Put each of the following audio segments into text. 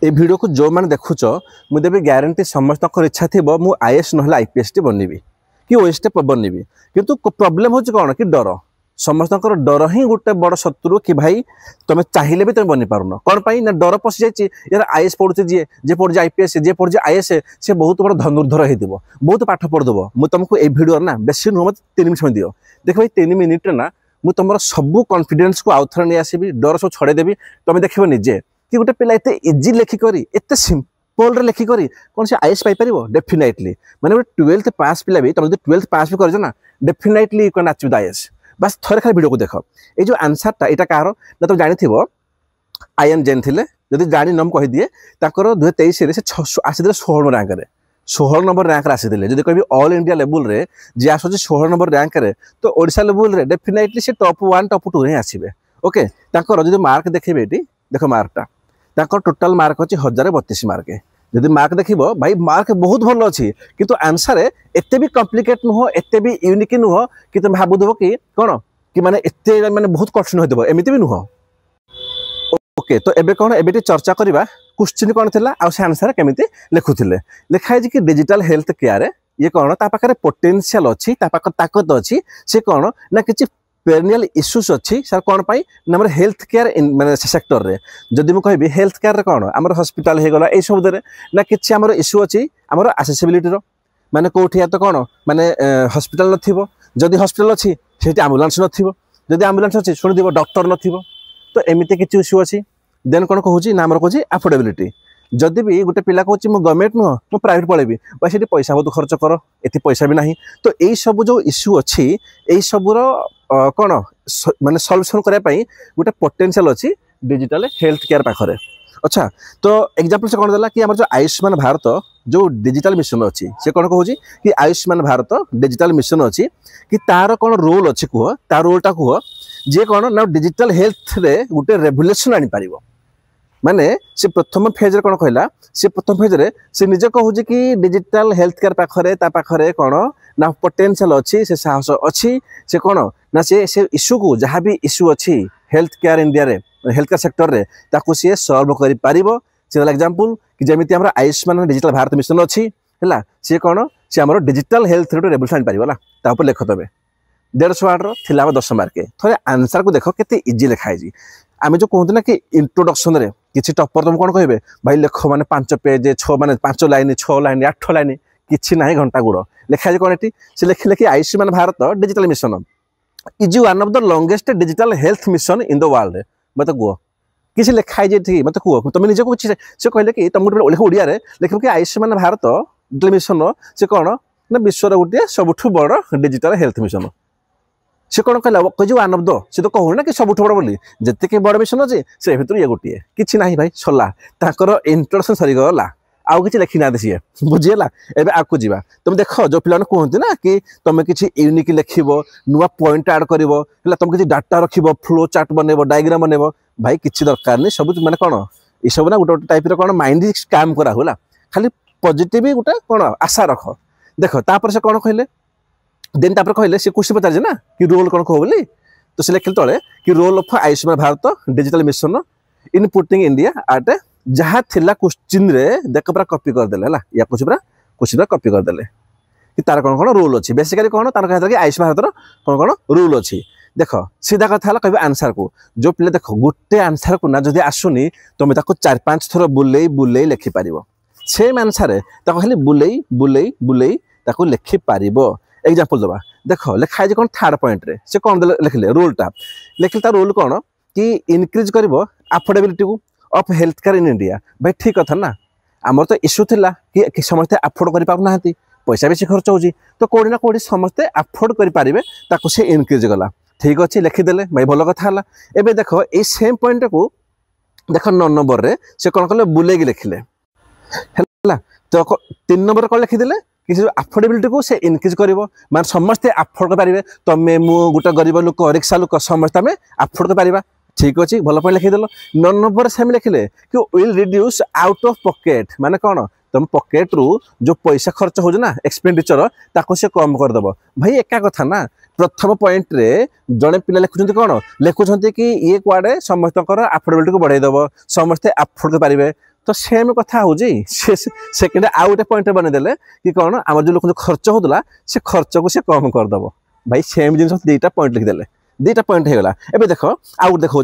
ए video को जो मैंने देखुच मुझे ग्यारंटी समस्त इच्छा थी मु आईएएस ना आईपीएस टी बनबी कि ओएस टे बनबी किंतु प्रोब्लेम हो कौन कि डर समस्त डर ही गोटे बड़ शत्रु कि भाई तुम चाहिए भी तुम बनी पारुन कौन पाई ना डर पशि जाइए यार आईएएस पढ़ुचे जी पढ़े आईपीएस जी पढ़े आईएएस से बहुत बड़ धनुर्धर हो बहुत पाठ पढ़ीदेव मुझे तुमको ये भिडियो ना बेसी नुह मत 3 मिनट दियो देख भाई 3 मिनिट ना मुझे तुम सब कॉन्फिडेंस को आउ थे नहीं आसबि डर सब छड़ेदेवी तुम देख निजे कि गोटे पिला एत इजी लेखिकी एत सिंपल लेखिकी कौन से आईएएस पाइपर डेफिनेटली माने 12th पास पिला भी तुम 12th पास भी कर definitely you can achieve the IAS बस थोड़े खाली वीडियो को देख ये जो आंसरटा यहाँ कह ना तुम जानी आईएन जैन थे जब जानी नम कहीदिए 2023 से आसी 16 रैंक 16 नंबर रैंक आसी जब कह ऑल इंडिया लेवल रे जी आस 16 नंबर रैंक रे तो ओडिशा लेवल रे डेफिनेटली से टॉप 1 टॉप 2 रे आसीबे ओके जो मार्क देखिए ये देख मार्कटा टोटाल मार्क अच्छी 1032 मार्क जदि मार्क देख भाई मार्क बहुत भल अच्छी किंतु आंसर एत भी कॉम्प्लिकेट नुह एत भी यूनिक नुह कि तुम भावुव कि कौन कि माने एत माने बहुत कठिन होइदबो एमिति भी नुह ओके तो एबे कौन एबे चर्चा करबा क्वेश्चन कौन थिला आ से आंसर केमिति लिखुथिले लिखाइ जे कि डिजिटल हेल्थ केयर ये कौन ता पाखरे पोटेंशियल अच्छी ता पाख ताकत अच्छी से कौन ना किछि पेरिनियल इश्यूज अच्छी सर कौन पाई ना हमर हेल्थ केयर माने सेक्टर रे जदि मु कहबी हेल्थ केयर रे कौन हमर हॉस्पिटल हे गला ए सब रे ना किछि हमर इश्यू अच्छी हमर एक्सेसिबिलिटी रो माने कोठी तो कौन माने हॉस्पिटल नथिबो जदि हॉस्पिटल अच्छी सेठी एम्बुलेंस नथिबो जदि एम्बुलेंस अच्छी सुनि दिबो डॉक्टर नथिबो तो एमिते किछि इश्यू अच्छी देन कौन कहूँ ना आमर कहूँ अफोर्डेबिलिटी जदि भी गोटे पिला कहूँ मु गवर्नमेंट नुह मु प्राइवेट पढ़ेबी बस ये पैसा बहुत खर्च कर एति पैसा भी ना तो यही सब जो इश्यू अच्छी यही सबूर कौन माने सॉल्यूशन करने गोटे पोटेंशियल अच्छी डिजिटल हेल्थ केयर पाखरे अच्छा तो एग्जांपल से कौन देला कि जो आयुष्मान भारत जो डिजिटल मिशन अच्छी से कौन कहूँ कि आयुष्मान भारत डिजिटल मिशन अच्छी कि तार कौन रोल अच्छी कह तार रोलटा कह जे कौन ना डिजिटल हेल्थ रे गोटे रेवुलेशन आनी पारिबो माने से प्रथम फेज रे कौन कहला से प्रथम फेज रे से निजे कहूँ कि डिजिटल हेल्थ केयर पाखरे ता पाखरे कौन ना पोटेंशियल अच्छी से साहस अच्छी से कौन ना से इश्यू को जहाँ भी इश्यू अच्छी हेल्थ केयर इंडिया रे हेल्थ केयर सेक्टर रे ताकू सी सॉल्व कर पारिबो से एग्जांपल कि जेमिति हमर आयुष्मान डिजिटल भारत मिशन अच्छी हैला से कौन से हमर डिजिटल हेल्थ रे रेवुलेशन पारिबो ला ता ऊपर लेख तबे 150 वार्ड थिला 10 मार्क थोड़े आंसर को देख केते इजी लिखाई आम जो कहते ना कि इंट्रोडक्शन रे किसी टपर तुम कौन कहे भाई लेख माने 5 पेज 6 माने 5 लाइन 6 लाइन 8 लाइन किसी ना घंटा गुड़ लिखाई कौन ये से लिखिले कि Ayushman Bharat digital mission is one of the longest digital health mission in the world मत कह किसी लिखाई जे मत कह तुम निजे कुछ से कहले कि तुम ओडिया लिख कि आयुष्मान भारत डिजिटल मिशन से कौन ना विश्वर गोटे सबुठ बड़ डिजिटल हेल्थ मिशन से कौन कहला कह वन ऑफ द से तो कहू ना कि सबुठ बड़ बोली जितके बड़ मिशन अच्छे से भर ये गोटे कि ना भाई सरला इंट्रोडक्शन सरीगला आउ कि लिखी ना सी बुझीगला एवं आगे जावा तुम देख जो पिला कहते ना कि तुम किसी यूनिक लिख नुआ पॉइंट ऐड कर तुम किसी डाटा रख फ्लो चार्ट बनइब डायग्राम बनइब भाई किसी दरकार नहीं सब माने कौन ये सब ना गोटे टाइप कौन माइंड काम करा खाली पॉजिटिव गोटे कौन आशा रख देख तापर से कौन कहले देन तापर कहले से क्वेश्चन पचारे ना कि रोल कौन कह बोली तो से लिखिले तले कि role of Ayushman Bharat digital mission in putting India at जहाँ थिला क्वेश्चन रे देख पूरा कॉपी करदेले है या कुछ पूरा क्वेश्चन कॉपी करदेले कि तार कौन कौन रोल अच्छी बेसिकली कौन तार कहता कि आयुष्मान भारत कौन कौन रोल अच्छी देख सीधा कथा है कह आंसर को जो पिले देख गोटे आंसर को ना जब आसुनी तुम 4-5 थर बुले बुले लिखिपार सेम आंसर खाली बुले बुले बुले लिखिपार एग्जांपल दबा देख लिखाई कौन थर्ड पॉइंट रे से कौन लिखिले रोलटा लिखिले तार रोल कौन कि इनक्रीज कर अफोर्डेबिलिटी को of health care in India भाई ठीक कथा ना आमर तो इश्यू थिला कि समस्ते अफोर्ड कर पाना पैसा बेसी खर्च होची तो कोड़ी ना कोड़ी समस्ते अफोर्ड कर पारिबे ताको से इनक्रीज गला ठीक अच्छे लिखिदेले भाई भल कथा है एबे देख ये सेम पॉइंट को देख 9 नंबर रे से कौन कले बुलेगी लिखिले है तो 3 नंबर कौन लिखिदेले कि अफोर्डेबिलिटी को से इनक्रीज कर मान समस्ते अफोर्ड कर पारे तुम्हें मु गोटे गरीब लोक रिक्शा लोक समस्त आम अफोर्ड कर पारा ठीक अच्छे भल पॉइंट लिखिदेल 9 नंबर से लिखिले कि will reduce out of pocket माने कौन तुम पॉकेट रू जो पैसा खर्च हो ना एक्सपेंडिचर ताको से कम करदेव भाई एका कथा ना प्रथम पॉइंट रे जड़े पिला लिखुं कौन लिखुं कि ये कुआडे समस्त अफोर्डेबिलिटी को बढ़ाईदेव समस्ते अफोर्ड कर पारे तो सेम कथा हो सेकेंड आउ गोटे पॉइंट बनईदे कि कौन आम जो लोक खर्च होता से खर्च को सी कम करदेव भाई सेम जिन दुईटा पॉइंट लिखिदेले दुईटा पॉइंट होगा एवं देख आउ देखा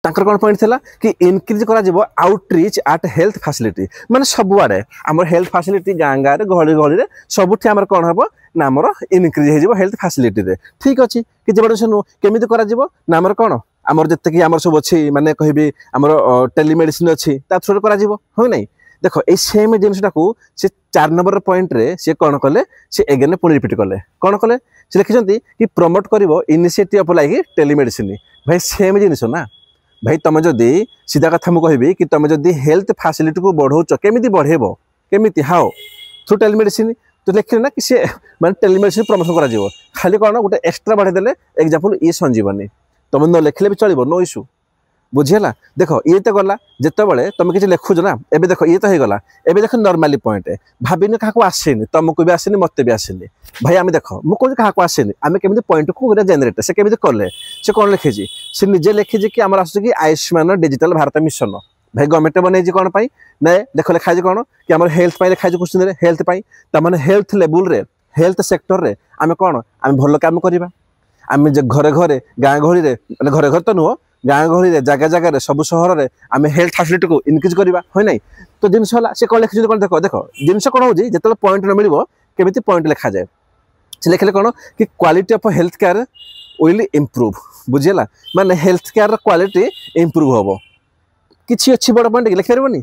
तांकर कौन पॉइंट था कि इनक्रिज कर आउटरीच एट हेल्थ फैसिलिटी माने सबुआड़े आमर हेल्थ फैसिलिटी गाँ गाँव गहली गहली सबुठी आमर कौन हम ना आमर इनक्रिज हो हेल्थ फैसिलिटी ठीक अच्छे कि बड़े नुह केमी ना आमर कौन आमर जितकी आमर सब अच्छी माने कहि आमर टेलीमेडिसिन अच्छी थ्रू हो नहीं देख ये सेम जिनटा को सी 4 नंबर पॉइंट रे सी कौन कले सी एगेन पुणी रिपीट कले कौन कले से लिखिं कि प्रमोट कर इनिशिएटिव ऑफ लाइक टेलीमेडिसिन भाई सेम जिनस ना भाई तुम जदि सीधा कथा मुझे कहबी कि तुम जदि हेल्थ फैसिलिटी को बढ़ाऊच केमी बढ़ेब केमी हाओ थ्रू टेलीमेडिसिन तो लिखे ना कि सी माने टेलीमेडिसिन प्रमोशन कर खाली कौन गोटे एक्सट्रा बढ़ेदेले एग्जांपल ई संजीवनी तुम न लिखले भी चलो नो इश्यू बुझीला देख ये तो गला जितेबाला तुम किसी लिखुच ना एवं देख ये तो होगा एवं देख नॉर्मली पॉइंट भाविनी क्या आसेनि तुमको भी आसेनि मत भी आसेनि भाई आम देख मुझे क्या आसेनि आम केमी पॉइंट को जेनेट से केमी कले से कौन लिखी से निजे लिखी कि आम आस आयुष्मान डिजिटल भारत मिशन भाई गवर्नमेंट बन कौन ना देख लिखाई कौन कि आम हेल्थ लिखाई क्वेश्चन हेल्थ तमाने हेल्थ लेवल रे हेल्थ सेक्टर रे आम कौन आम भल काम करवा आम घरे घरे गाँ गहली घरे घर तो नुह गाँ गहली जगह जगह सब सहर में आम हेल्थ फैसिलिटी को इनक्रिज करवा है ना तो जिनस से कौन लिखी कौन देख देख जिनस कौन होती जो पॉइंट न मिल केमी पॉइंट लिखा जाए से लिखले कौन कि quality of health care will improve बुझीला माने हेल्थ केयर क्वालिटी इम्प्रूव हम किसी अच्छी बड़ पॉइंट लिखि पारबनी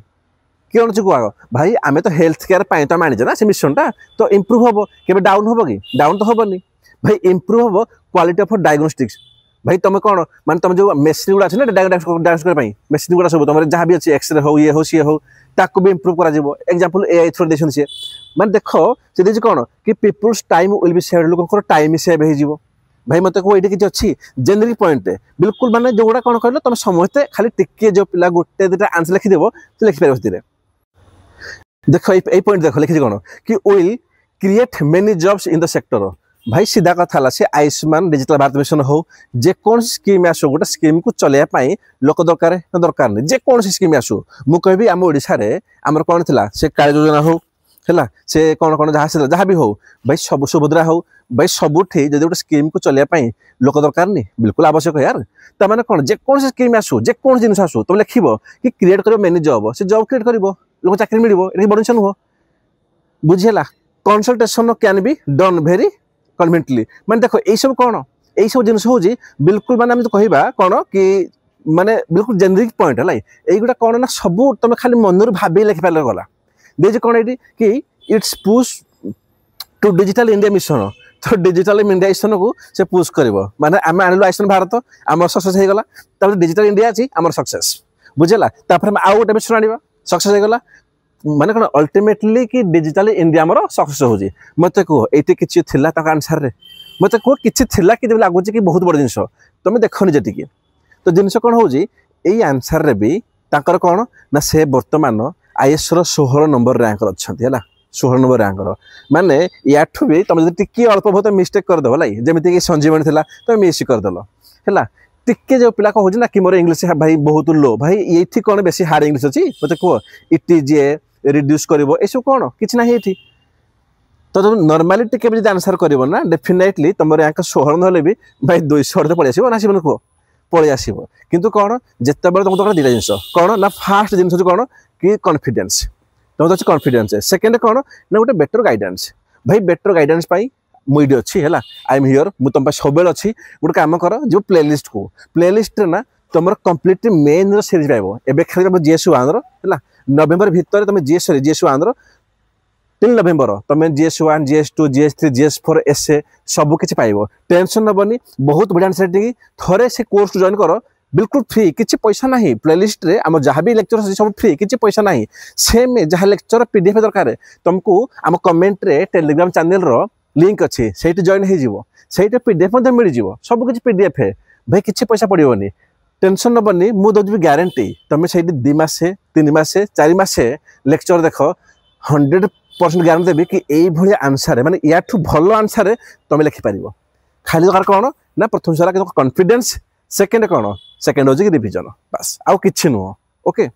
कौन ची कह भाई आम तो हेल्थ केयर तो आम आने ना से मिशनटा तो इम्प्रूव हम के डाउन हम कि डाउन तो हेनी भाई इम्प्रूव हम क्वालिटी ऑफ डायग्नोस्टिक्स भाई तुम कौन माने तुम जो मेसीन गुड़ा अच्छे डायग्नोस्टिक्स मेसीन गुड़ा सब तुम जहाँ भी अच्छी एक्सरे हो ये हो सी हो ताकू भी इम्प्रूव कर एग्जांपल एआई थ्रू देखते सी माने देख से देखिए कौन कि people's time will be saved लोक टाइम सेव हो भाई मत को ये किसी अच्छी जेनेरिक पॉइंट बिल्कुल माने जो गुड़ा कौन कहल तुम समस्ते खाली टिके जो पिला गोटे दुटा आंसर लिखिदेव तो लिखिपार से देख ये पॉइंट देख लिखी कौन कि will create many jobs in the sector भाई सीधा कथा से आयुष्मान डिजिटल भारत मिशन हो जेकोसी स्कीम आसू गोटे स्कीम को चलैया लोक दरकार दरकार नहीं जेकोसी स्कीम आसू मु कहि आम ओडिशा रे आमर कौन थिला से काली योजना हो है से कौन कौन जहाँ भी हो भाई सब सुभद्रा हो भाई सबुठी जब गोटे स्कीम को चलैया लोक दरकार नहीं बिल्कुल आवश्यक यार तमाने कौन जेकोसी स्कीम आसू जेकोसी जिन आसू तुम लिख कि क्रिएट कर मेनी जॉब से जॉब क्रिएट कर लोक चाकरी मिल ये बड़ जिन नुह बुझीला consultation can be done very conveniently माने देखो ये सब कौन यही सब जिन हो बिल्कुल माने आम तो कहवा कौन कि माने बिल्कुल जेनेरिक पॉइंट है यहीगुड़ा कौन ना सब तुम खाली मन भाभी लिखिपारे गला दे कौन ये कि it's push to digital India mission तो डिजिटल इंडिया मिशन को से पुश कर माने आम आनलु आयुष्मान भारत आम सक्सेस होगा डिजिटल इंडिया अच्छी आम सक्सेस बुझेगा आउ गोटे मिशन आना सक्सेस होगा माने कौन अल्टीमेटली कि डिजिटल इंडिया आमर सक्सेस हो मत कह ये किसी थी आंसर रे मत कह कि लगुच कि बहुत बड़ जिनस तुम देखनी जी तो जिनस कौन हो आंसर रे भी ताकर कौन ना से बर्तमान आईएएस 16 नंबर रैंक अच्छा है 16 नंबर रैंक माने याठू भी तुम जब टी अल्प बहुत मिस्टेक करदेव लाइक जमीक संजीवनी थी तुम मिस करदेल है टिके जो पिला कह ना कि मोर इंग्लीश भाई बहुत लो भाई ये कौन बेसी हार्ड इंग्लीश अच्छी मत कह इटीजे रिड्यूस कर सब कौन कि ना ये तो तुम नॉर्मली टिके भी आंसर कर ना डेफिनेटली तुम रैंक 16 ना भी भाई 200 पलि आसो ना आसबन कह पलि आसो किंतु कौन जितेबाला तुम दरकार 2टा जिन कौन ना फास्ट जिन कौन कि कॉन्फिडेंस तुम तो कॉन्फिडेंस सेकेंड कौन ना गोटे बेटर गाइडेंस भाई बेटर गाइडेंस मुझे अच्छी है आई एम हियर मुझे तुम सब अच्छी गोटे काम कर जो प्लेलिस्ट को प्लेलिस्ट ना तुम कम्प्लीट मेन सीरीज पाइब एवं खाली जीएस 1 है नवेम्बर भितर तुम जीएस 1 3 नवेम्बर तुम GS 1 GS 2 GS 3 GS 4 SA सबकि पाइब टेंशन नबनी बहुत बढ़िया आंसर थे से कोर्स जॉइन कर बिल्कुल फ्री किसी पैसा ना प्लेलिस्ट रे आम जहाँ भी लेक्चर सब फ्री किसी पैसा ना सेम जहाँ लेक्चर पीडीएफ दरकार तुमको आम कमेंट रे टेलीग्राम चैनल रो लिंक अच्छी से जॉइन हो पीडीएफ मिल जाव सबकि पीडीएफ है भाई किसी पैसा पड़ोनी टेंशन नबनी मुझे दूसरी ग्यारंटी तुम से 2 मासे 3 मासे 4 मासे लेक्चर देख 100% ग्यारंटी देवी कि यही आंसर माने या भल आंसर तुम लिखिपार खाली दरकार कौन ना प्रथम सारा कॉन्फिडेंस सेकेंड कौन सेकेंड हो रिविजन बस आउ कि नुह ओके।